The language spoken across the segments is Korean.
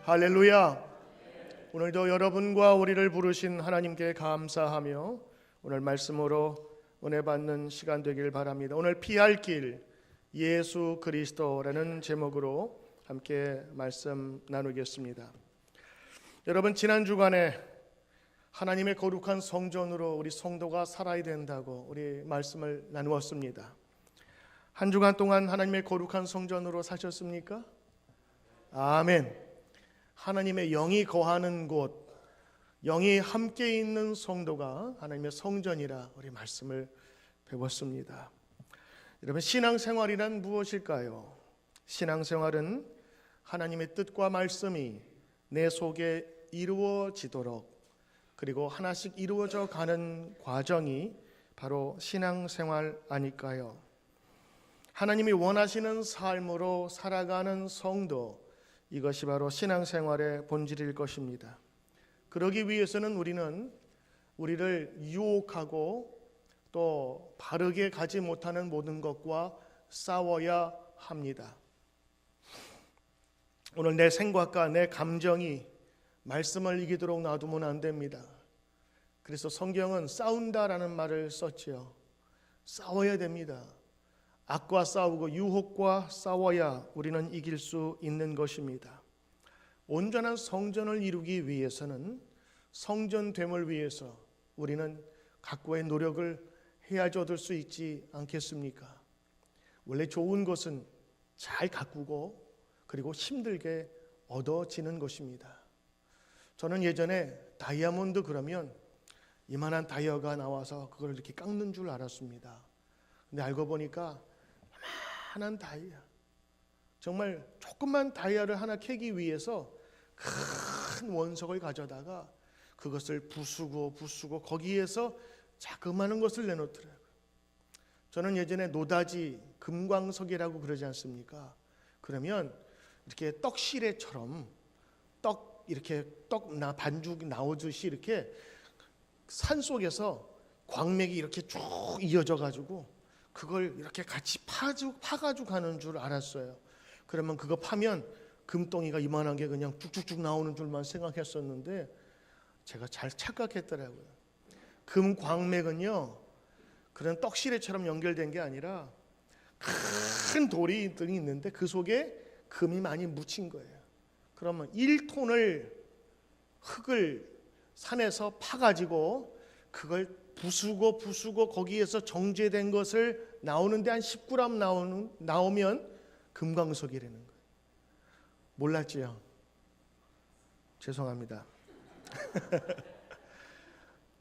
할렐루야. 오늘도 여러분과 우리를 부르신 하나님께 감사하며 오늘 말씀으로 은혜 받는 시간 되길 바랍니다. 오늘 피할 길 예수 그리스도라는 제목으로 함께 말씀 나누겠습니다. 여러분, 지난 주간에 하나님의 거룩한 성전으로 우리 성도가 살아야 된다고 우리 말씀을 나누었습니다. 한 주간 동안 하나님의 거룩한 성전으로 사셨습니까? 아멘. 하나님의 영이 거하는 곳, 영이 함께 있는 성도가 하나님의 성전이라 우리 말씀을 배웠습니다. 여러분, 신앙생활이란 무엇일까요? 신앙생활은 하나님의 뜻과 말씀이 내 속에 이루어지도록, 그리고 하나씩 이루어져 가는 과정이 바로 신앙생활 아닐까요? 하나님이 원하시는 삶으로 살아가는 성도, 이것이 바로 신앙생활의 본질일 것입니다. 그러기 위해서는 우리를 유혹하고 또 바르게 가지 못하는 모든 것과 싸워야 합니다. 오늘 내 생각과 내 감정이 말씀을 이기도록 놔두면 안 됩니다. 그래서 성경은 싸운다라는 말을 썼지요. 싸워야 됩니다. 악과 싸우고 유혹과 싸워야 우리는 이길 수 있는 것입니다. 온전한 성전을 이루기 위해서는, 성전됨을 위해서 우리는 각고의 노력을 해야지 얻을 수 있지 않겠습니까? 원래 좋은 것은 잘 가꾸고 그리고 힘들게 얻어지는 것입니다. 저는 예전에 다이아몬드 그러면 이만한 다이아가 나와서 그걸 이렇게 깎는 줄 알았습니다. 근데 알고 보니까 이만한 다이아, 정말 조그만 다이아를 하나 캐기 위해서 큰 원석을 가져다가 그것을 부수고 거기에서 자그마한 것을 내놓더라고요. 저는 예전에 노다지 금광석이라고 그러지 않습니까? 그러면 이렇게 떡시래처럼 떡 반죽 나오듯이 이렇게 산 속에서 광맥이 이렇게 쭉 이어져 가지고 그걸 이렇게 같이 파가지고 가는 줄 알았어요. 그러면 그거 파면 금덩이가 이만한 게 그냥 쭉쭉쭉 나오는 줄만 생각했었는데 제가 잘 착각했더라고요. 금 광맥은요, 그런 떡시래처럼 연결된 게 아니라 큰 돌이 있는데 그 속에 금이 많이 묻힌 거예요. 그러면 1톤을 흙을 산에서 파가지고 그걸 부수고 거기에서 정제된 것을 나오는데 한 10g 나오면 금광석이라는 거예요. 몰랐지요? 죄송합니다.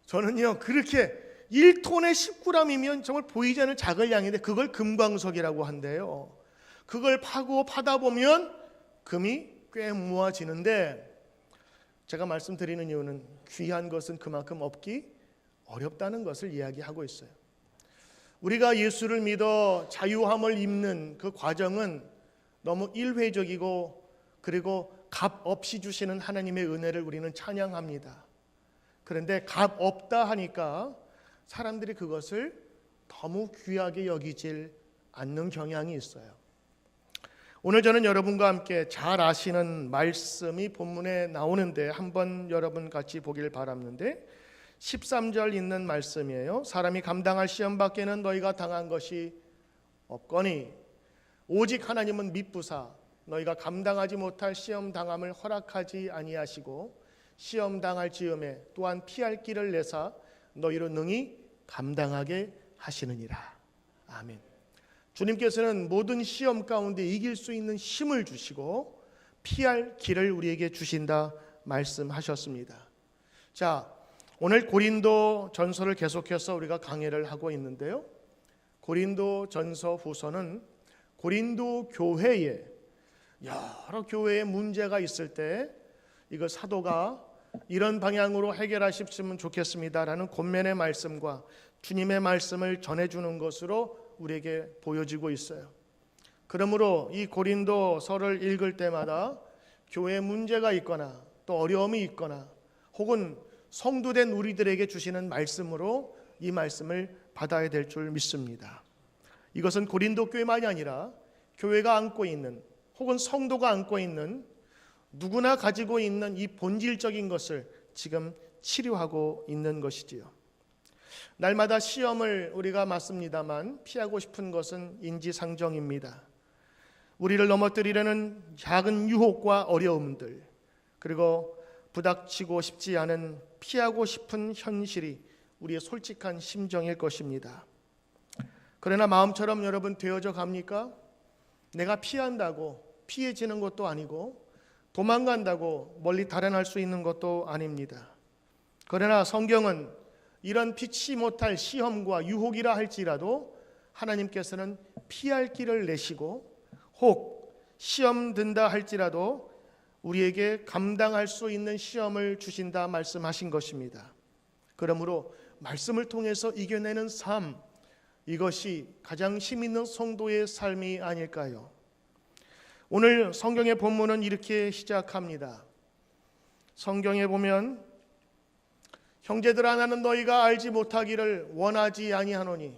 저는요, 그렇게 1톤에 10g이면 정말 보이지 않는 작은 양인데 그걸 금광석이라고 한대요. 그걸 파다 보면 금이 꽤 모아지는데, 제가 말씀드리는 이유는 귀한 것은 그만큼 얻기 어렵다는 것을 이야기하고 있어요. 우리가 예수를 믿어 자유함을 입는 그 과정은 너무 일회적이고, 그리고 값 없이 주시는 하나님의 은혜를 우리는 찬양합니다. 그런데 값 없다 하니까 사람들이 그것을 너무 귀하게 여기질 않는 경향이 있어요. 오늘 저는 여러분과 함께 잘 아시는 말씀이 본문에 나오는데 한번 여러분 같이 보길 바랍는데, 13절 있는 말씀이에요. 사람이 감당할 시험 밖에는 너희가 당한 것이 없거니 오직 하나님은 미쁘사 너희가 감당하지 못할 시험 당함을 허락하지 아니하시고 시험 당할 즈음에 또한 피할 길을 내사 너희로 능히 감당하게 하시느니라. 아멘. 주님께서는 모든 시험 가운데 이길 수 있는 힘을 주시고 피할 길을 우리에게 주신다 말씀하셨습니다. 자, 오늘 고린도 전서를 계속해서 우리가 강의를 하고 있는데요, 고린도 전서 후서는 고린도 교회에 여러 교회에 문제가 있을 때 이거 사도가 이런 방향으로 해결하셨으면 좋겠습니다라는 권면의 말씀과 주님의 말씀을 전해주는 것으로 우리에게 보여지고 있어요. 그러므로 이 고린도서를 읽을 때마다 교회에 문제가 있거나 또 어려움이 있거나 혹은 성도된 우리들에게 주시는 말씀으로 이 말씀을 받아야 될 줄 믿습니다. 이것은 고린도 교회만이 아니라 교회가 안고 있는 혹은 성도가 안고 있는 누구나 가지고 있는 이 본질적인 것을 지금 치료하고 있는 것이지요. 날마다 시험을 우리가 맞습니다만 피하고 싶은 것은 인지상정입니다. 우리를 넘어뜨리려는 작은 유혹과 어려움들, 그리고 부닥치고 싶지 않은 피하고 싶은 현실이 우리의 솔직한 심정일 것입니다. 그러나 마음처럼 여러분 되어져 갑니까? 내가 피한다고 피해지는 것도 아니고 도망간다고 멀리 달아날 수 있는 것도 아닙니다. 그러나 성경은 이런 피치 못할 시험과 유혹이라 할지라도 하나님께서는 피할 길을 내시고 혹 시험 든다 할지라도 우리에게 감당할 수 있는 시험을 주신다 말씀하신 것입니다. 그러므로 말씀을 통해서 이겨내는 삶, 이것이 가장 힘 있는 성도의 삶이 아닐까요? 오늘 성경의 본문은 이렇게 시작합니다. 성경에 보면 형제들아 나는 너희가 알지 못하기를 원하지 아니하노니,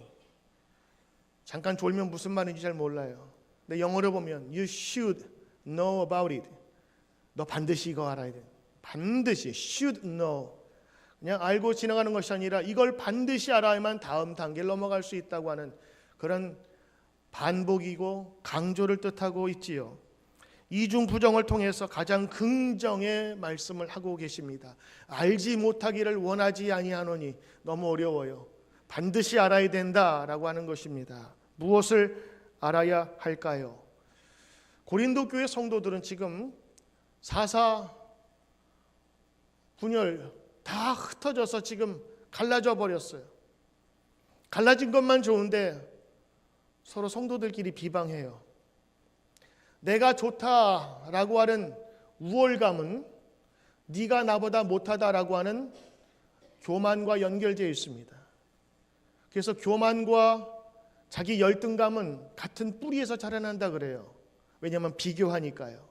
잠깐 졸면 무슨 말인지 잘 몰라요. 근데 영어로 보면 You should know about it. 너 반드시 이거 알아야 돼. 반드시 should know. 그냥 알고 지나가는 것이 아니라 이걸 반드시 알아야만 다음 단계를 넘어갈 수 있다고 하는 그런 반복이고 강조를 뜻하고 있지요. 이중 부정을 통해서 가장 긍정의 말씀을 하고 계십니다. 알지 못하기를 원하지 아니하노니, 너무 어려워요. 반드시 알아야 된다라고 하는 것입니다. 무엇을 알아야 할까요? 고린도 교회 성도들은 지금 사사 분열 다 흩어져서 지금 갈라져 버렸어요. 갈라진 것만 좋은데 서로 성도들끼리 비방해요. 내가 좋다라고 하는 우월감은 네가 나보다 못하다라고 하는 교만과 연결되어 있습니다. 그래서 교만과 자기 열등감은 같은 뿌리에서 자라난다 그래요. 왜냐하면 비교하니까요.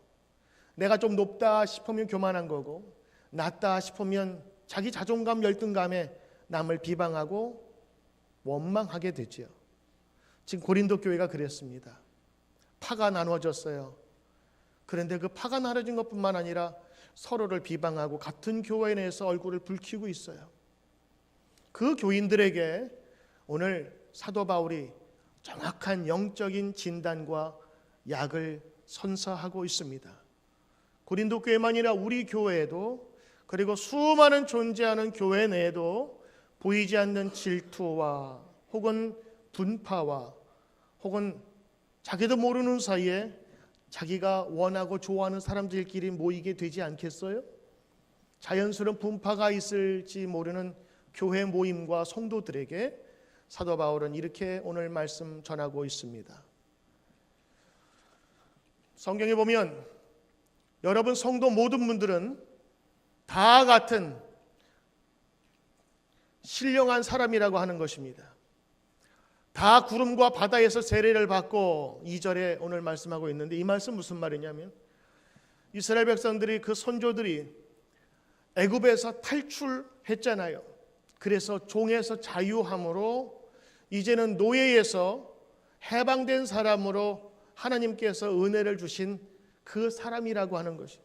내가 좀 높다 싶으면 교만한 거고, 낮다 싶으면 자기 자존감, 열등감에 남을 비방하고 원망하게 되죠. 지금 고린도 교회가 그랬습니다. 파가 나눠졌어요. 그런데 그 파가 나눠진 것뿐만 아니라 서로를 비방하고 같은 교회 내에서 얼굴을 붉히고 있어요. 그 교인들에게 오늘 사도 바울이 정확한 영적인 진단과 약을 선사하고 있습니다. 고린도 교회만이 아니라 우리 교회에도, 그리고 수많은 존재하는 교회 내에도 보이지 않는 질투와 혹은 분파와 혹은 자기도 모르는 사이에 자기가 원하고 좋아하는 사람들끼리 모이게 되지 않겠어요? 자연스러운 분파가 있을지 모르는 교회 모임과 성도들에게 사도 바울은 이렇게 오늘 말씀 전하고 있습니다. 성경에 보면 여러분 성도 모든 분들은 다 같은 신령한 사람이라고 하는 것입니다. 다 구름과 바다에서 세례를 받고 2절에 오늘 말씀하고 있는데, 이 말씀 무슨 말이냐면 이스라엘 백성들이, 그 선조들이 애굽에서 탈출했잖아요. 그래서 종에서 자유함으로 이제는 노예에서 해방된 사람으로 하나님께서 은혜를 주신 그 사람이라고 하는 것이,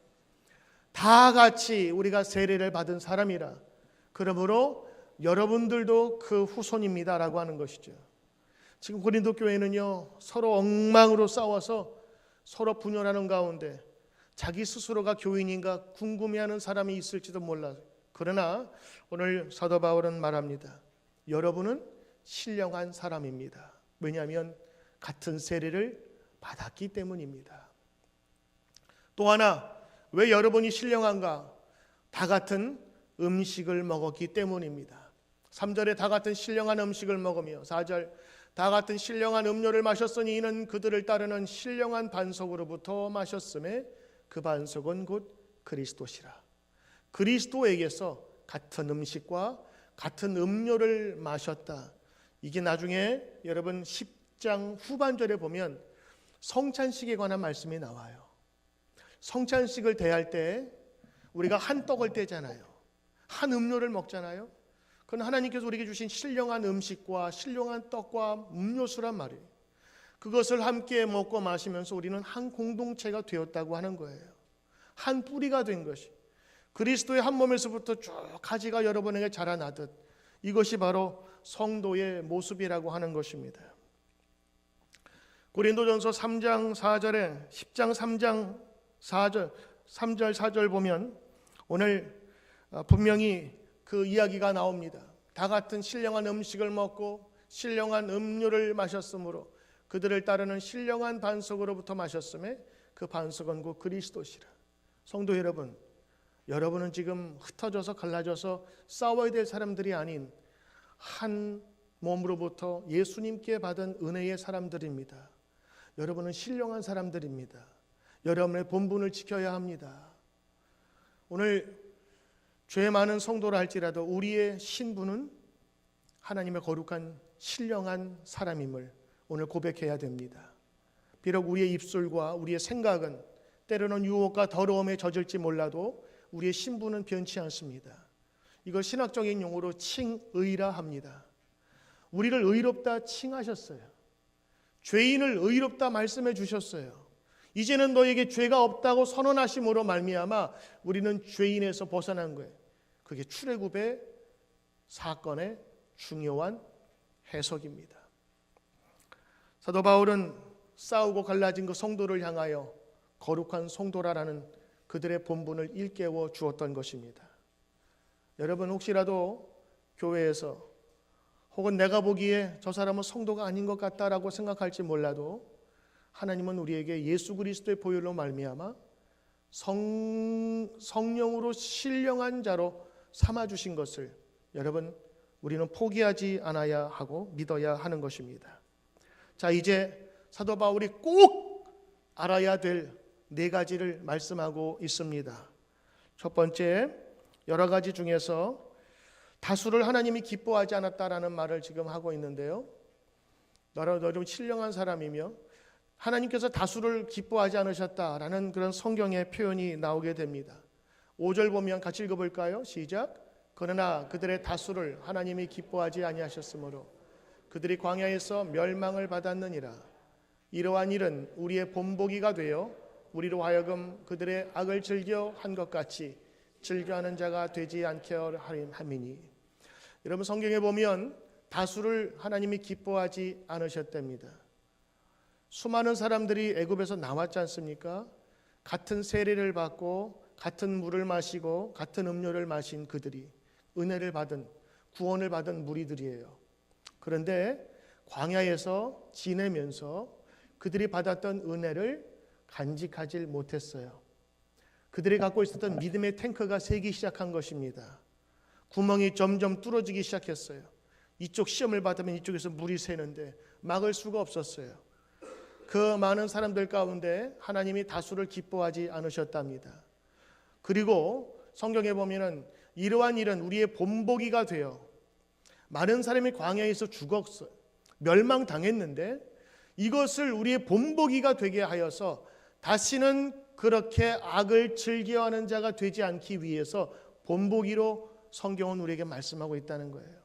다 같이 우리가 세례를 받은 사람이라, 그러므로 여러분들도 그 후손입니다라고 하는 것이죠. 지금 고린도 교회는요, 서로 엉망으로 싸워서 서로 분열하는 가운데 자기 스스로가 교인인가 궁금해하는 사람이 있을지도 몰라요. 그러나 오늘 사도 바울은 말합니다. 여러분은 신령한 사람입니다. 왜냐하면 같은 세례를 받았기 때문입니다. 또 하나, 왜 여러분이 신령한가? 다 같은 음식을 먹었기 때문입니다. 3절에 다 같은 신령한 음식을 먹으며, 4절 다 같은 신령한 음료를 마셨으니 이는 그들을 따르는 신령한 반석으로부터 마셨음에 그 반석은 곧 그리스도시라. 그리스도에게서 같은 음식과 같은 음료를 마셨다. 이게 나중에 여러분 10장 후반절에 보면 성찬식에 관한 말씀이 나와요. 성찬식을 대할 때 우리가 한 떡을 떼잖아요. 한 음료를 먹잖아요. 그건 하나님께서 우리에게 주신 신령한 음식과 신령한 떡과 음료수란 말이에요. 그것을 함께 먹고 마시면서 우리는 한 공동체가 되었다고 하는 거예요. 한 뿌리가 된 것이, 그리스도의 한 몸에서부터 쭉 가지가 여러분에게 자라나듯 이것이 바로 성도의 모습이라고 하는 것입니다. 고린도전서 3장 4절에 10장 3장 4절 3절 4절 보면 오늘 분명히 그 이야기가 나옵니다. 다 같은 신령한 음식을 먹고 신령한 음료를 마셨으므로 그들을 따르는 신령한 반석으로부터 마셨음에 그 반석은 곧 그리스도시라. 성도 여러분, 여러분은 지금 흩어져서 갈라져서 싸워야 될 사람들이 아닌 한 몸으로부터 예수님께 받은 은혜의 사람들입니다. 여러분은 신령한 사람들입니다. 여러분의 본분을 지켜야 합니다. 오늘 죄 많은 성도라 할지라도 우리의 신분은 하나님의 거룩한 신령한 사람임을 오늘 고백해야 됩니다. 비록 우리의 입술과 우리의 생각은 때로는 유혹과 더러움에 젖을지 몰라도 우리의 신분은 변치 않습니다. 이걸 신학적인 용어로 칭의라 합니다. 우리를 의롭다 칭하셨어요. 죄인을 의롭다 말씀해 주셨어요. 이제는 너에게 죄가 없다고 선언하심으로 말미암아 우리는 죄인에서 벗어난 거예요. 그게 출애굽의 사건의 중요한 해석입니다. 사도 바울은 싸우고 갈라진 그 성도를 향하여 거룩한 성도라라는 그들의 본분을 일깨워 주었던 것입니다. 여러분 혹시라도 교회에서 혹은 내가 보기에 저 사람은 성도가 아닌 것 같다라고 생각할지 몰라도 하나님은 우리에게 예수 그리스도의 보혈로 말미암아 성령으로 신령한 자로 삼아주신 것을 여러분 우리는 포기하지 않아야 하고 믿어야 하는 것입니다. 자, 이제 사도 바울이 꼭 알아야 될 4가지를 말씀하고 있습니다. 첫 번째, 여러 가지 중에서 다수를 하나님이 기뻐하지 않았다라는 말을 지금 하고 있는데요. 너는 신령한 사람이며 하나님께서 다수를 기뻐하지 않으셨다라는 그런 성경의 표현이 나오게 됩니다. 5절 보면 같이 읽어볼까요? 시작. 그러나 그들의 다수를 하나님이 기뻐하지 아니하셨으므로 그들이 광야에서 멸망을 받았느니라. 이러한 일은 우리의 본보기가 되어 우리로 하여금 그들의 악을 즐겨 한 것 같이 즐겨하는 자가 되지 않게 함이니. 여러분 성경에 보면 다수를 하나님이 기뻐하지 않으셨답니다. 수많은 사람들이 애굽에서 나왔지 않습니까? 같은 세례를 받고 같은 물을 마시고 같은 음료를 마신 그들이 은혜를 받은 구원을 받은 무리들이에요. 그런데 광야에서 지내면서 그들이 받았던 은혜를 간직하지 못했어요. 그들이 갖고 있었던 믿음의 탱크가 새기 시작한 것입니다. 구멍이 점점 뚫어지기 시작했어요. 이쪽 시험을 받으면 이쪽에서 물이 새는데 막을 수가 없었어요. 그 많은 사람들 가운데 하나님이 다수를 기뻐하지 않으셨답니다. 그리고 성경에 보면은 이러한 일은 우리의 본보기가 되어 많은 사람이 광야에서 죽었어요. 멸망당했는데 이것을 우리의 본보기가 되게 하여서 다시는 그렇게 악을 즐겨하는 자가 되지 않기 위해서 본보기로 성경은 우리에게 말씀하고 있다는 거예요.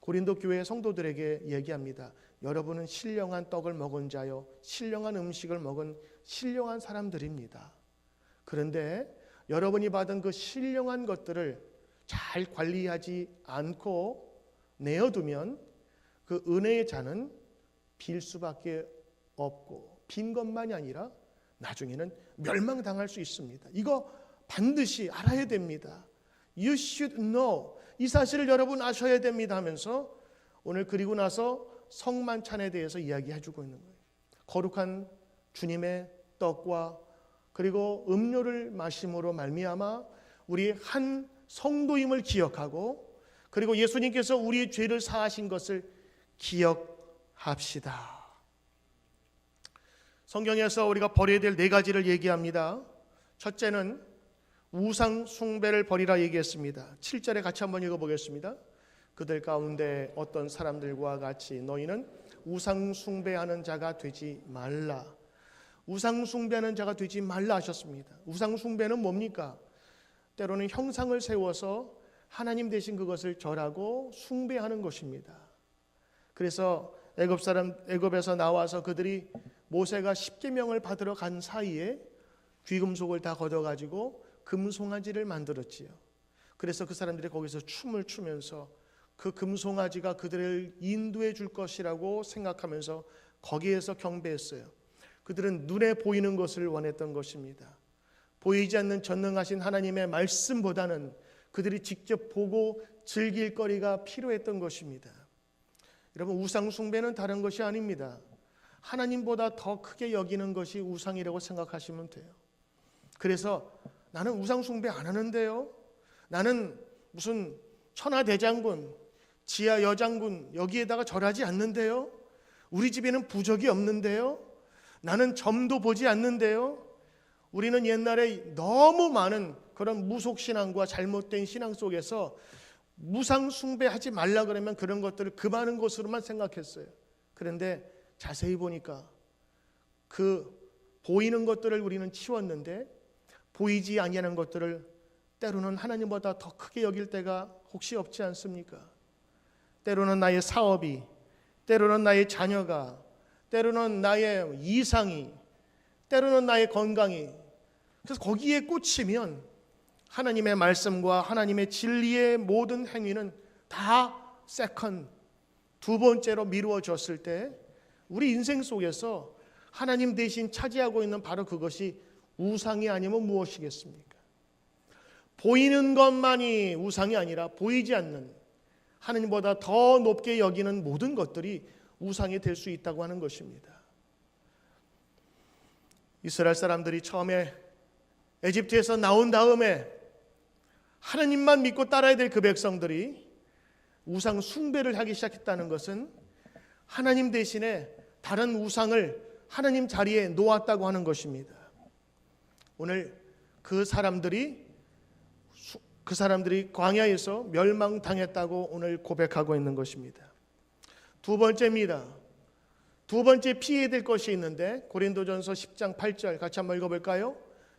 고린도 교회 성도들에게 얘기합니다. 여러분은 신령한 떡을 먹은 자요, 신령한 음식을 먹은 신령한 사람들입니다. 그런데 여러분이 받은 그 신령한 것들을 잘 관리하지 않고 내어두면 그 은혜의 잔은 빌 수밖에 없고 빈 것만이 아니라 나중에는 멸망당할 수 있습니다. 이거 반드시 알아야 됩니다. You should know. 이 사실을 여러분 아셔야 됩니다 하면서 오늘 그리고 나서 성만찬에 대해서 이야기해주고 있는 거예요. 거룩한 주님의 떡과 그리고 음료를 마심으로 말미암아 우리 한 성도임을 기억하고 그리고 예수님께서 우리의 죄를 사하신 것을 기억합시다. 성경에서 우리가 버려야 될 4가지를 얘기합니다. 첫째는 우상 숭배를 버리라 얘기했습니다. 7절에 같이 한번 읽어보겠습니다. 그들 가운데 어떤 사람들과 같이 너희는 우상 숭배하는 자가 되지 말라. 우상 숭배하는 자가 되지 말라 하셨습니다. 우상 숭배는 뭡니까? 때로는 형상을 세워서 하나님 대신 그것을 절하고 숭배하는 것입니다. 그래서 애굽에서 나와서 그들이 모세가 십계명을 받으러 간 사이에 귀금속을 다 걷어가지고 금송아지를 만들었지요. 그래서 그 사람들이 거기서 춤을 추면서 그 금송아지가 그들을 인도해 줄 것이라고 생각하면서 거기에서 경배했어요. 그들은 눈에 보이는 것을 원했던 것입니다. 보이지 않는 전능하신 하나님의 말씀보다는 그들이 직접 보고 즐길 거리가 필요했던 것입니다. 여러분, 우상 숭배는 다른 것이 아닙니다. 하나님보다 더 크게 여기는 것이 우상이라고 생각하시면 돼요. 그래서 나는 우상 숭배 안 하는데요. 나는 무슨 천하대장군, 지하 여장군 여기에다가 절하지 않는데요. 우리 집에는 부적이 없는데요. 나는 점도 보지 않는데요. 우리는 옛날에 너무 많은 그런 무속신앙과 잘못된 신앙 속에서 우상 숭배하지 말라 그러면 그런 것들을 금하는 것으로만 생각했어요. 그런데 자세히 보니까 그 보이는 것들을 우리는 치웠는데 보이지 아니하는 것들을 때로는 하나님보다 더 크게 여길 때가 혹시 없지 않습니까? 때로는 나의 사업이, 때로는 나의 자녀가, 때로는 나의 이상이, 때로는 나의 건강이, 그래서 거기에 꽂히면 하나님의 말씀과 하나님의 진리의 모든 행위는 다 세컨드, 두 번째로 미루어졌을 때 우리 인생 속에서 하나님 대신 차지하고 있는 바로 그것이 우상이 아니면 무엇이겠습니까? 보이는 것만이 우상이 아니라 보이지 않는 하나님보다 더 높게 여기는 모든 것들이 우상이 될 수 있다고 하는 것입니다. 이스라엘 사람들이 처음에 에집트에서 나온 다음에 하나님만 믿고 따라야 될 그 백성들이 우상 숭배를 하기 시작했다는 것은 하나님 대신에 다른 우상을 하나님 자리에 놓았다고 하는 것입니다. 오늘 그 사람들이 광야에서 멸망당했다고 오늘 고백하고 있는 것입니다. 두 번째입니다. 두 번째 피해야 될 것이 있는데 고린도전서 10장 8절 같이 한번 읽어볼까요?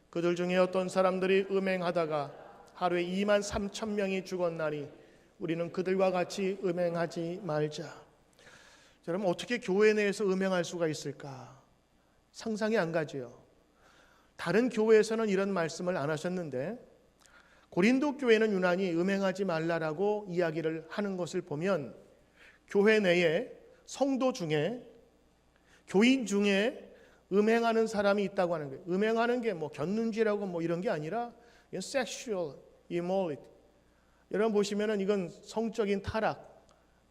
그들 중에 어떤 사람들이 음행하다가 하루에 2만 3천 명이 죽었나니 우리는 그들과 같이 음행하지 말자. 여러분, 어떻게 교회 내에서 음행할 수가 있을까? 상상이 안 가지요. 다른 교회에서는 이런 말씀을 안 하셨는데 고린도 교회는 유난히 음행하지 말라라고 이야기를 하는 것을 보면 교회 내에 성도 중에 교인 중에 음행하는 사람이 있다고 하는 거예요. 음행하는 게 뭐 곁눈질하고 뭐 이런 게 아니라 sexual immorality. 여러분 보시면은 이건 성적인 타락,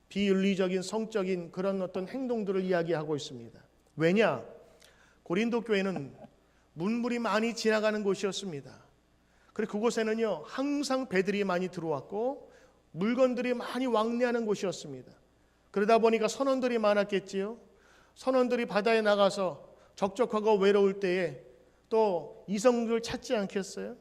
비윤리적인 성적인 그런 어떤 행동들을 이야기하고 있습니다. 왜냐? 고린도 교회는 문물이 많이 지나가는 곳이었습니다. 그리고 그곳에는요 항상 배들이 많이 들어왔고 물건들이 많이 왕래하는 곳이었습니다. 그러다 보니까 선원들이 많았겠지요. 선원들이 바다에 나가서 적적하고 외로울 때에 또 이성들 찾지 않겠어요?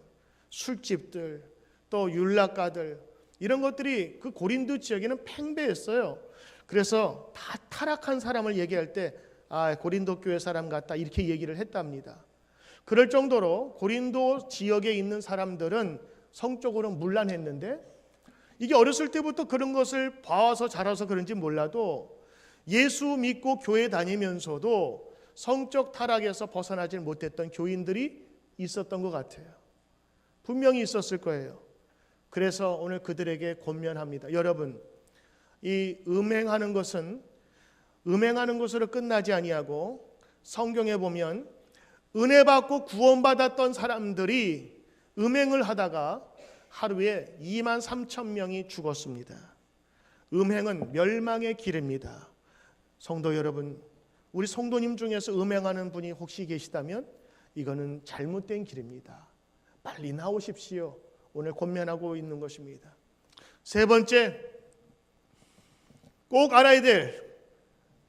술집들, 또 율락가들 이런 것들이 그 고린도 지역에는 팽배했어요. 그래서 다 타락한 사람을 얘기할 때 고린도 교회 사람 같다 이렇게 얘기를 했답니다. 그럴 정도로 고린도 지역에 있는 사람들은 성적으로 문란했는데 이게 어렸을 때부터 그런 것을 봐와서 자라서 그런지 몰라도 예수 믿고 교회 다니면서도 성적 타락에서 벗어나지 못했던 교인들이 있었던 것 같아요. 분명히 있었을 거예요. 그래서 오늘 그들에게 권면합니다. 여러분, 이 음행하는 것은 음행하는 것으로 끝나지 아니하고 성경에 보면 은혜 받고 구원받았던 사람들이 음행을 하다가 하루에 2만 3천 명이 죽었습니다. 음행은 멸망의 길입니다. 성도 여러분, 우리 성도님 중에서 음행하는 분이 혹시 계시다면 이거는 잘못된 길입니다. 빨리 나오십시오. 오늘 권면하고 있는 것입니다. 세 번째, 꼭 알아야 될,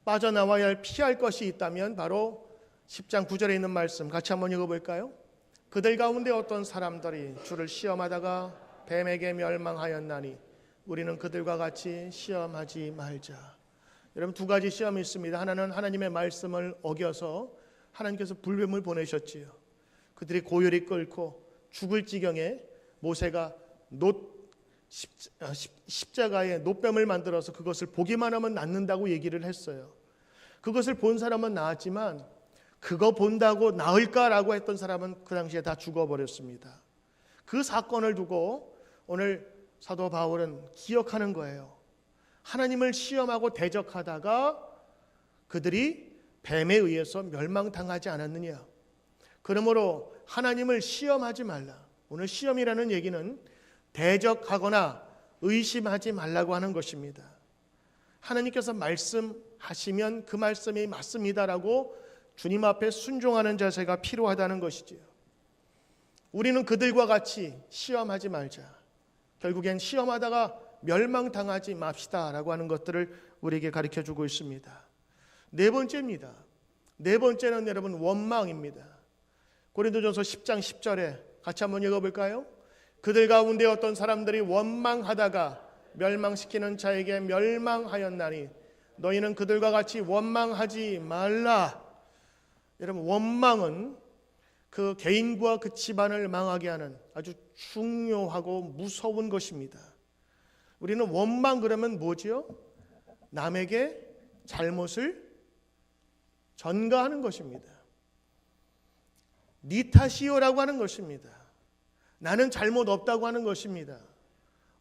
빠져나와야 할, 피할 것이 있다면 바로 10장 9절에 있는 말씀 같이 한번 읽어볼까요? 그들 가운데 어떤 사람들이 주를 시험하다가 뱀에게 멸망하였나니 우리는 그들과 같이 시험하지 말자. 여러분, 두 가지 시험이 있습니다. 하나는 하나님의 말씀을 어겨서 하나님께서 불뱀을 보내셨지요. 그들이 고열이 끓고 죽을 지경에 모세가 십자가에 놋뱀을 만들어서 그것을 보기만 하면 낫는다고 얘기를 했어요. 그것을 본 사람은 나았지만 그거 본다고 나을까라고 했던 사람은 그 당시에 다 죽어버렸습니다. 그 사건을 두고 오늘 사도 바울은 기억하는 거예요. 하나님을 시험하고 대적하다가 그들이 뱀에 의해서 멸망당하지 않았느냐. 그러므로 하나님을 시험하지 말라. 오늘 시험이라는 얘기는 대적하거나 의심하지 말라고 하는 것입니다. 하나님께서 말씀하시면 그 말씀이 맞습니다라고 주님 앞에 순종하는 자세가 필요하다는 것이지요. 우리는 그들과 같이 시험하지 말자. 결국엔 시험하다가 멸망당하지 맙시다라고 하는 것들을 우리에게 가르쳐주고 있습니다. 네 번째입니다. 네 번째는 여러분 원망입니다. 고린도전서 10장 10절에 같이 한번 읽어볼까요? 그들 가운데 어떤 사람들이 원망하다가 멸망시키는 자에게 멸망하였나니 너희는 그들과 같이 원망하지 말라. 여러분, 원망은 그 개인과 그 집안을 망하게 하는 아주 중요하고 무서운 것입니다. 우리는 원망 그러면 뭐지요? 남에게 잘못을 전가하는 것입니다. 네 탓이요라고 하는 것입니다. 나는 잘못 없다고 하는 것입니다.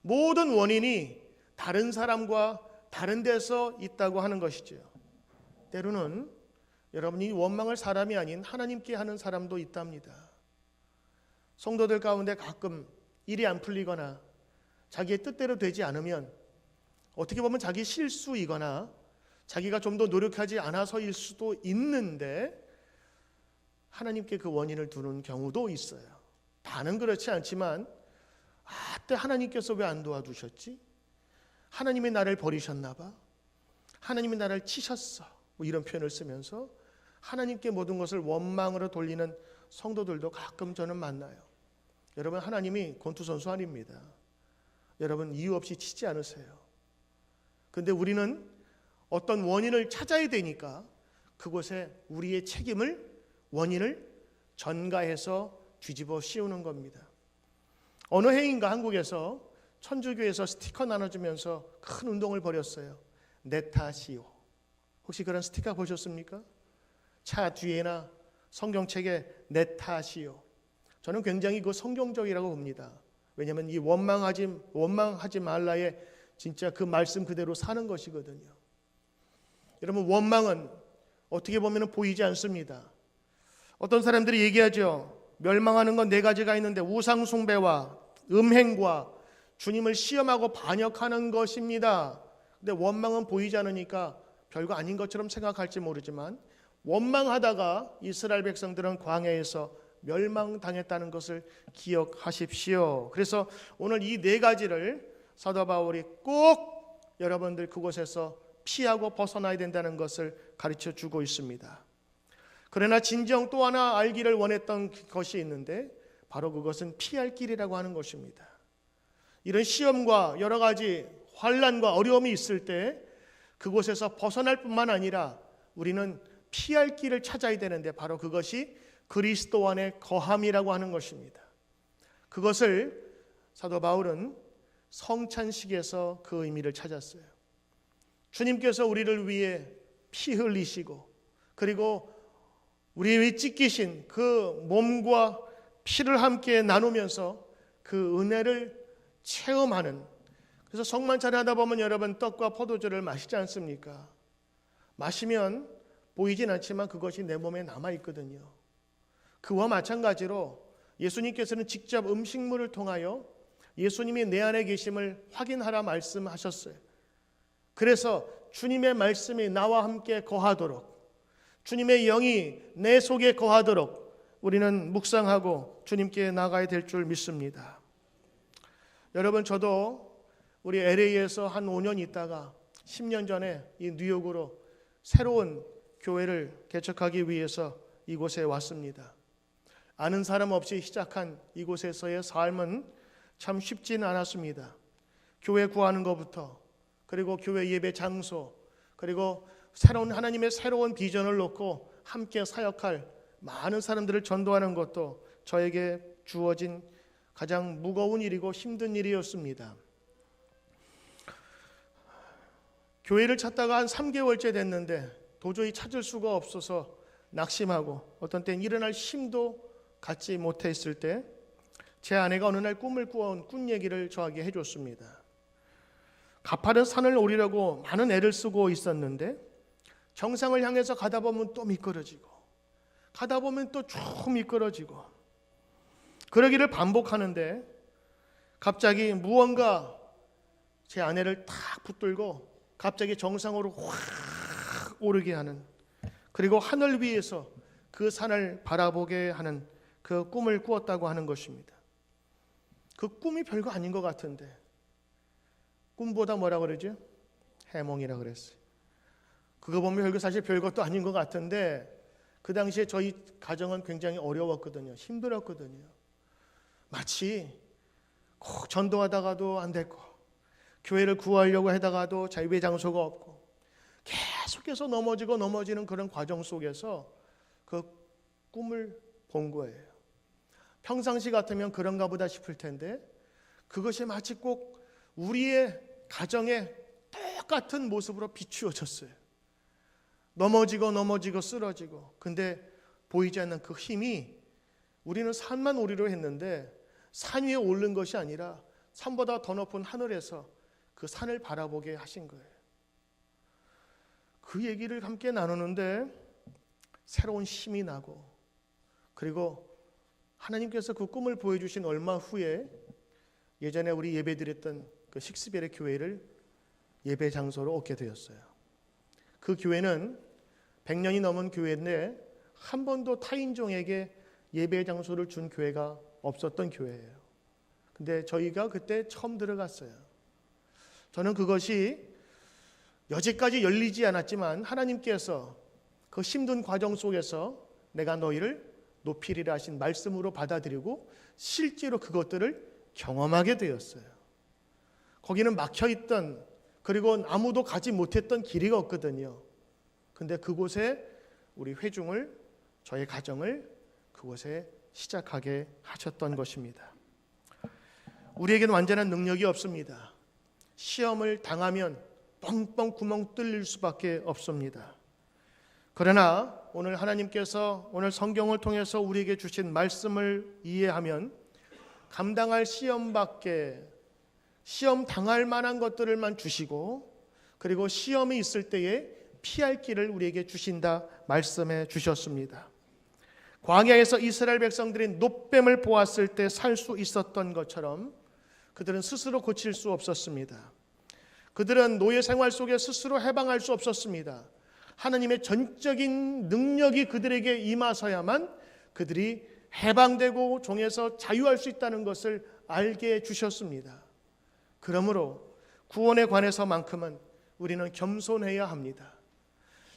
모든 원인이 다른 사람과 다른 데서 있다고 하는 것이죠. 때로는 여러분이 원망을 사람이 아닌 하나님께 하는 사람도 있답니다. 성도들 가운데 가끔 일이 안 풀리거나 자기의 뜻대로 되지 않으면 어떻게 보면 자기 실수이거나 자기가 좀 더 노력하지 않아서일 수도 있는데 하나님께 그 원인을 두는 경우도 있어요. 다는 그렇지 않지만 때 하나님께서 왜 안 도와주셨지? 하나님이 나를 버리셨나 봐. 하나님이 나를 치셨어. 뭐 이런 표현을 쓰면서 하나님께 모든 것을 원망으로 돌리는 성도들도 가끔 저는 만나요. 여러분, 하나님이 권투선수 아닙니다. 여러분, 이유 없이 치지 않으세요. 근데 우리는 어떤 원인을 찾아야 되니까 그곳에 우리의 책임을, 원인을 전가해서 뒤집어 씌우는 겁니다. 어느 해인가 한국에서 천주교에서 스티커 나눠주면서 큰 운동을 벌였어요. 내 탓이요. 혹시 그런 스티커 보셨습니까? 차 뒤에나 성경책에 내 탓이요. 저는 굉장히 그 성경적이라고 봅니다. 왜냐하면 이 원망하지 말라의 진짜 그 말씀 그대로 사는 것이거든요. 여러분, 원망은 어떻게 보면 보이지 않습니다. 어떤 사람들이 얘기하죠. 멸망하는 건 네 가지가 있는데 우상 숭배와 음행과 주님을 시험하고 반역하는 것입니다. 근데 원망은 보이지 않으니까 별거 아닌 것처럼 생각할지 모르지만 원망하다가 이스라엘 백성들은 광야에서 멸망당했다는 것을 기억하십시오. 그래서 오늘 이 네 가지를 사도 바울이 꼭 여러분들 그곳에서 피하고 벗어나야 된다는 것을 가르쳐 주고 있습니다. 그러나 진정 또 하나 알기를 원했던 것이 있는데 바로 그것은 피할 길이라고 하는 것입니다. 이런 시험과 여러 가지 환난과 어려움이 있을 때 그곳에서 벗어날 뿐만 아니라 우리는 피할 길을 찾아야 되는데 바로 그것이 그리스도 안에 거함이라고 하는 것입니다. 그것을 사도 바울은 성찬식에서 그 의미를 찾았어요. 주님께서 우리를 위해 피 흘리시고 그리고 우리 위해 찢기신 그 몸과 피를 함께 나누면서 그 은혜를 체험하는, 그래서 성만찬을 하다 보면 여러분 떡과 포도주를 마시지 않습니까? 마시면 보이진 않지만 그것이 내 몸에 남아있거든요. 그와 마찬가지로 예수님께서는 직접 음식물을 통하여 예수님이 내 안에 계심을 확인하라 말씀하셨어요. 그래서 주님의 말씀이 나와 함께 거하도록, 주님의 영이 내 속에 거하도록 우리는 묵상하고 주님께 나가야 될 줄 믿습니다. 여러분, 저도 우리 LA에서 한 5년 있다가 10년 전에 이 뉴욕으로 새로운 교회를 개척하기 위해서 이곳에 왔습니다. 아는 사람 없이 시작한 이곳에서의 삶은 참 쉽지는 않았습니다. 교회 구하는 것부터, 그리고 교회 예배 장소, 그리고 하나님의 새로운 비전을 놓고 함께 사역할 많은 사람들을 전도하는 것도 저에게 주어진 가장 무거운 일이고 힘든 일이었습니다. 교회를 찾다가 한 3개월째 됐는데 도저히 찾을 수가 없어서 낙심하고 어떤 때는 일어날 힘도 갖지 못했을 때 제 아내가 어느 날 꿈을 꾸어온 꿈 얘기를 저에게 해줬습니다. 가파른 산을 오르려고 많은 애를 쓰고 있었는데 정상을 향해서 가다 보면 또 미끄러지고 가다 보면 또 쭉 미끄러지고 그러기를 반복하는데 갑자기 무언가 제 아내를 탁 붙들고 갑자기 정상으로 확 오르게 하는, 그리고 하늘 위에서 그 산을 바라보게 하는 그 꿈을 꾸었다고 하는 것입니다. 그 꿈이 별거 아닌 것 같은데 꿈보다 뭐라 그러죠? 해몽이라 그랬어요. 그거 보면 사실 별것도 아닌 것 같은데 그 당시에 저희 가정은 굉장히 어려웠거든요. 힘들었거든요. 마치 꼭 전도하다가도 안 됐고 교회를 구하려고 하다가도 예배 장소가 없고 계속해서 넘어지는 그런 과정 속에서 그 꿈을 본 거예요. 평상시 같으면 그런가 보다 싶을 텐데 그것이 마치 꼭 우리의 가정에 똑같은 모습으로 비추어졌어요. 넘어지고 쓰러지고, 근데 보이지 않는 그 힘이 우리는 산만 오르려 했는데 산 위에 오른 것이 아니라 산보다 더 높은 하늘에서 그 산을 바라보게 하신 거예요. 그 얘기를 함께 나누는데 새로운 힘이 나고, 그리고 하나님께서 그 꿈을 보여주신 얼마 후에 예전에 우리 예배드렸던 그 식스벨의 교회를 예배 장소로 얻게 되었어요. 그 교회는 100년이 넘은 교회인데 한 번도 타인종에게 예배 장소를 준 교회가 없었던 교회예요. 근데 저희가 그때 처음 들어갔어요. 저는 그것이 여지까지 열리지 않았지만 하나님께서 그 힘든 과정 속에서 내가 너희를 높이리라 하신 말씀으로 받아들이고 실제로 그것들을 경험하게 되었어요. 거기는 막혀있던, 그리고 아무도 가지 못했던 길이가 없거든요. 근데 그곳에 우리 회중을, 저의 가정을 그곳에 시작하게 하셨던 것입니다. 우리에게는 완전한 능력이 없습니다. 시험을 당하면 뻥뻥 구멍 뚫릴 수밖에 없습니다. 그러나 오늘 하나님께서 오늘 성경을 통해서 우리에게 주신 말씀을 이해하면 감당할 시험밖에, 시험 당할 만한 것들을만 주시고, 그리고 시험이 있을 때에 피할 길을 우리에게 주신다 말씀해 주셨습니다. 광야에서 이스라엘 백성들이 놋뱀을 보았을 때 살 수 있었던 것처럼 그들은 스스로 고칠 수 없었습니다. 그들은 노예 생활 속에 스스로 해방할 수 없었습니다. 하나님의 전적인 능력이 그들에게 임하서야만 그들이 해방되고 종에서 자유할 수 있다는 것을 알게 해주셨습니다. 그러므로 구원에 관해서만큼은 우리는 겸손해야 합니다.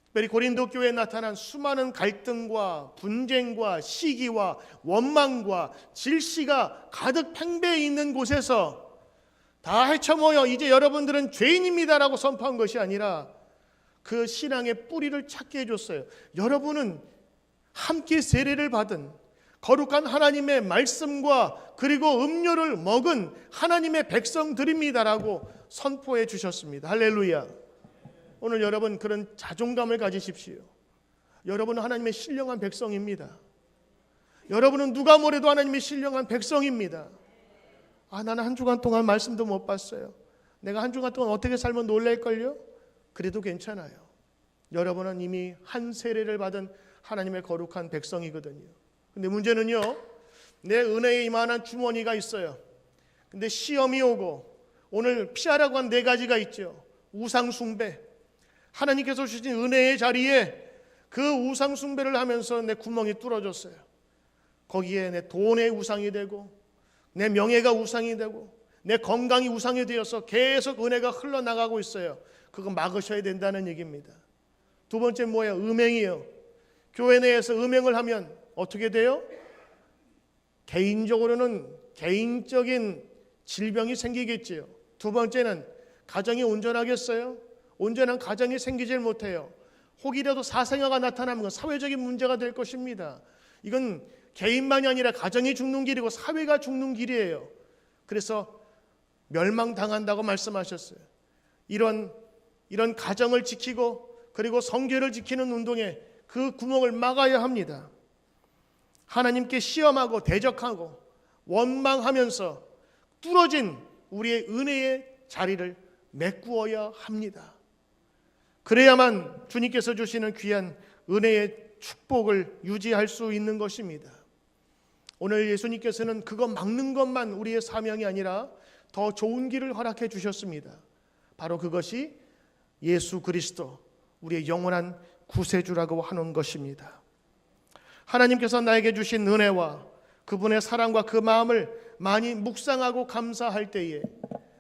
특별히 고린도 교회에 나타난 수많은 갈등과 분쟁과 시기와 원망과 질시가 가득 팽배해 있는 곳에서 다 헤쳐모여 이제 여러분들은 죄인입니다라고 선포한 것이 아니라 그 신앙의 뿌리를 찾게 해줬어요. 여러분은 함께 세례를 받은 거룩한 하나님의 말씀과 그리고 음료를 먹은 하나님의 백성들입니다라고 선포해 주셨습니다. 할렐루야. 오늘 여러분 그런 자존감을 가지십시오. 여러분은 하나님의 신령한 백성입니다. 여러분은 누가 뭐래도 하나님의 신령한 백성입니다. 나는 한 주간 동안 말씀도 못 봤어요. 내가 한 주간 동안 어떻게 살면 놀랄걸요? 그래도 괜찮아요. 여러분은 이미 한 세례를 받은 하나님의 거룩한 백성이거든요. 근데 문제는요, 내 은혜에 이만한 주머니가 있어요. 근데 시험이 오고 오늘 피하라고 한 4가지가 있죠. 우상 숭배. 하나님께서 주신 은혜의 자리에 그 우상 숭배를 하면서 내 구멍이 뚫어졌어요. 거기에 내 돈의 우상이 되고 내 명예가 우상이 되고 내 건강이 우상이 되어서 계속 은혜가 흘러나가고 있어요. 그거 막으셔야 된다는 얘기입니다. 두 번째 뭐예요? 음행이에요. 교회 내에서 음행을 하면 어떻게 돼요? 개인적으로는 개인적인 질병이 생기겠지요. 두 번째는 가정이 온전하겠어요? 온전한 가정이 생기질 못해요. 혹이라도 사생아가 나타나면 건 사회적인 문제가 될 것입니다. 이건 개인만이 아니라 가정이 죽는 길이고 사회가 죽는 길이에요. 그래서 멸망당한다고 말씀하셨어요. 이런 가정을 지키고 그리고 성교를 지키는 운동에 그 구멍을 막아야 합니다. 하나님께 시험하고 대적하고 원망하면서 뚫어진 우리의 은혜의 자리를 메꾸어야 합니다. 그래야만 주님께서 주시는 귀한 은혜의 축복을 유지할 수 있는 것입니다. 오늘 예수님께서는 그거 막는 것만 우리의 사명이 아니라 더 좋은 길을 허락해 주셨습니다. 바로 그것이 예수 그리스도, 우리의 영원한 구세주라고 하는 것입니다. 하나님께서 나에게 주신 은혜와 그분의 사랑과 그 마음을 많이 묵상하고 감사할 때에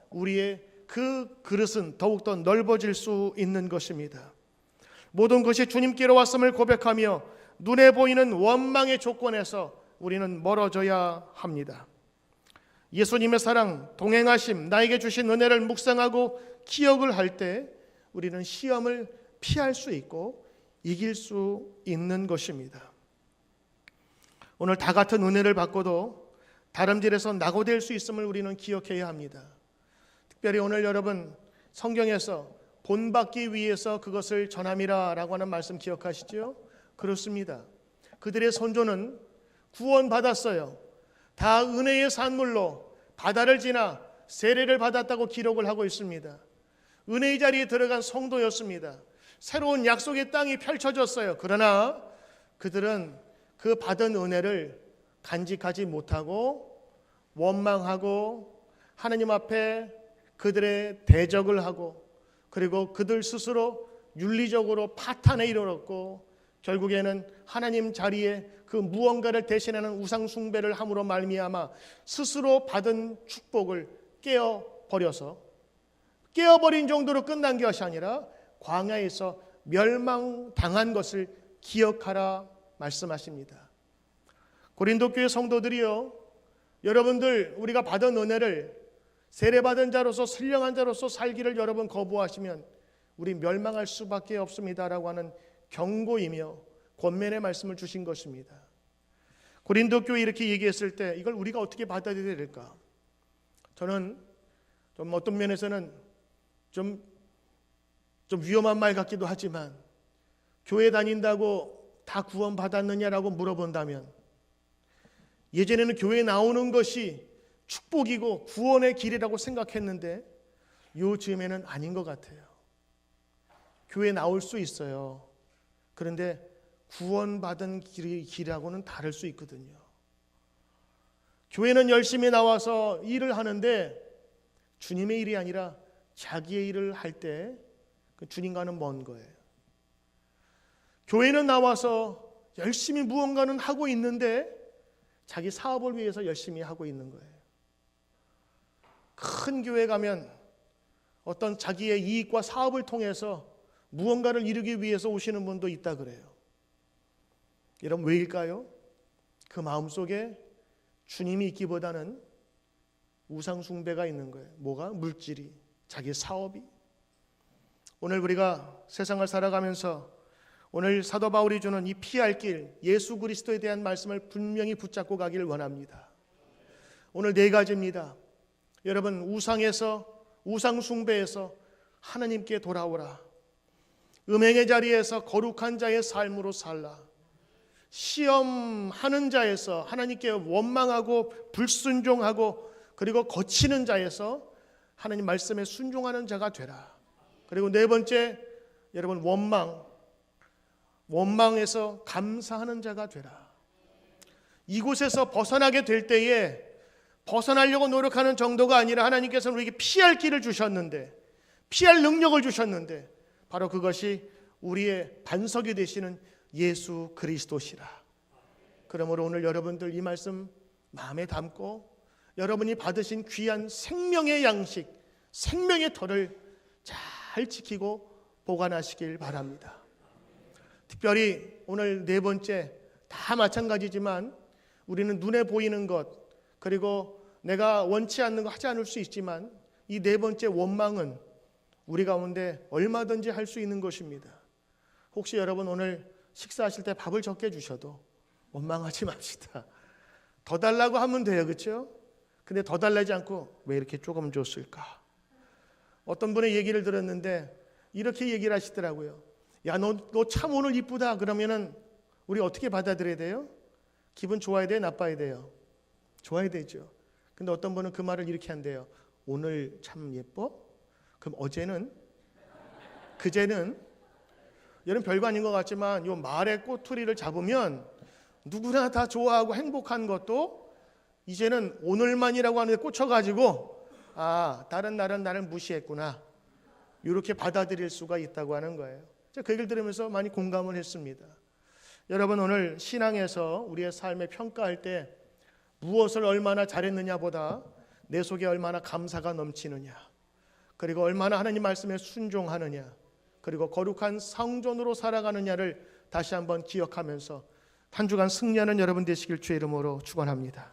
우리의 그 그릇은 더욱더 넓어질 수 있는 것입니다. 모든 것이 주님께로 왔음을 고백하며 눈에 보이는 원망의 조건에서 우리는 멀어져야 합니다. 예수님의 사랑, 동행하심, 나에게 주신 은혜를 묵상하고 기억을 할 때 우리는 시험을 피할 수 있고 이길 수 있는 것입니다. 오늘 다 같은 은혜를 받고도 다름질에서 낙오될 수 있음을 우리는 기억해야 합니다. 특별히 오늘 여러분 성경에서 본받기 위해서 그것을 전함이라 라고 하는 말씀 기억하시죠? 그렇습니다. 그들의 선조는 구원받았어요. 다 은혜의 산물로 바다를 지나 세례를 받았다고 기록을 하고 있습니다. 은혜의 자리에 들어간 성도였습니다. 새로운 약속의 땅이 펼쳐졌어요. 그러나 그들은 그 받은 은혜를 간직하지 못하고 원망하고 하나님 앞에 그들의 대적을 하고 그리고 그들 스스로 윤리적으로 파탄에 이르렀고 결국에는 하나님 자리에 그 무언가를 대신하는 우상 숭배를 함으로 말미암아 스스로 받은 축복을 깨어버린 정도로 끝난 것이 아니라 광야에서 멸망당한 것을 기억하라 말씀하십니다. 고린도 교회 성도들이요, 여러분들 우리가 받은 은혜를 세례받은 자로서 선량한 자로서 살기를 여러분 거부하시면 우리 멸망할 수밖에 없습니다라고 하는 경고이며 권면의 말씀을 주신 것입니다. 고린도 교회 이렇게 얘기했을 때 이걸 우리가 어떻게 받아들여야 될까? 저는 좀 어떤 면에서는 좀 위험한 말 같기도 하지만 교회 다닌다고 다 구원받았느냐라고 물어본다면 예전에는 교회에 나오는 것이 축복이고 구원의 길이라고 생각했는데 요즘에는 아닌 것 같아요. 교회에 나올 수 있어요. 그런데 구원받은 길하고는 다를 수 있거든요. 교회는 열심히 나와서 일을 하는데 주님의 일이 아니라 자기의 일을 할 때 그 주님과는 먼 거예요. 교회는 나와서 열심히 무언가는 하고 있는데 자기 사업을 위해서 열심히 하고 있는 거예요. 큰 교회 가면 어떤 자기의 이익과 사업을 통해서 무언가를 이루기 위해서 오시는 분도 있다 그래요. 여러분 왜일까요? 그 마음속에 주님이 있기보다는 우상 숭배가 있는 거예요. 뭐가? 물질이, 자기 사업이. 오늘 우리가 세상을 살아가면서 오늘 사도 바울이 주는 이 피할 길, 예수 그리스도에 대한 말씀을 분명히 붙잡고 가기를 원합니다. 오늘 네 가지입니다. 여러분 우상 숭배에서 하나님께 돌아오라. 음행의 자리에서 거룩한 자의 삶으로 살라. 시험하는 자에서 하나님께 원망하고 불순종하고 그리고 거치는 자에서 하나님 말씀에 순종하는 자가 되라. 그리고 네 번째, 여러분 원망에서 감사하는 자가 되라. 이곳에서 벗어나게 될 때에 벗어나려고 노력하는 정도가 아니라 하나님께서는 우리에게 피할 길을 주셨는데, 피할 능력을 주셨는데 바로 그것이 우리의 반석이 되시는 예수 그리스도시라. 그러므로 오늘 여러분들 이 말씀 마음에 담고 여러분이 받으신 귀한 생명의 양식, 생명의 털을 잘 지키고 보관하시길 바랍니다. 특별히 오늘 네 번째, 다 마찬가지지만 우리는 눈에 보이는 것 그리고 내가 원치 않는 거 하지 않을 수 있지만 이 네 번째 원망은 우리 가운데 얼마든지 할 수 있는 것입니다. 혹시 여러분 오늘 식사하실 때 밥을 적게 주셔도 원망하지 맙시다. 더 달라고 하면 돼요, 그렇죠? 근데 더 달라지 않고 왜 이렇게 조금 줬을까? 어떤 분의 얘기를 들었는데 이렇게 얘기를 하시더라고요. 야, 너 참 오늘 이쁘다 그러면은 우리 어떻게 받아들여야 돼요? 기분 좋아야 돼요? 나빠야 돼요? 좋아야 되죠. 근데 어떤 분은 그 말을 이렇게 한대요. 오늘 참 예뻐? 그럼 어제는? 그제는? 여러분 별거 아닌 것 같지만 이 말의 꼬투리를 잡으면 누구나 다 좋아하고 행복한 것도 이제는 오늘만이라고 하는데 꽂혀가지고 다른 날은 나를 무시했구나 이렇게 받아들일 수가 있다고 하는 거예요. 제가 그 얘기를 들으면서 많이 공감을 했습니다. 여러분 오늘 신앙에서 우리의 삶을 평가할 때 무엇을 얼마나 잘했느냐보다 내 속에 얼마나 감사가 넘치느냐, 그리고 얼마나 하나님 말씀에 순종하느냐, 그리고 거룩한 성전으로 살아가느냐를 다시 한번 기억하면서 한 주간 승리하는 여러분 되시길 주의 이름으로 축원합니다.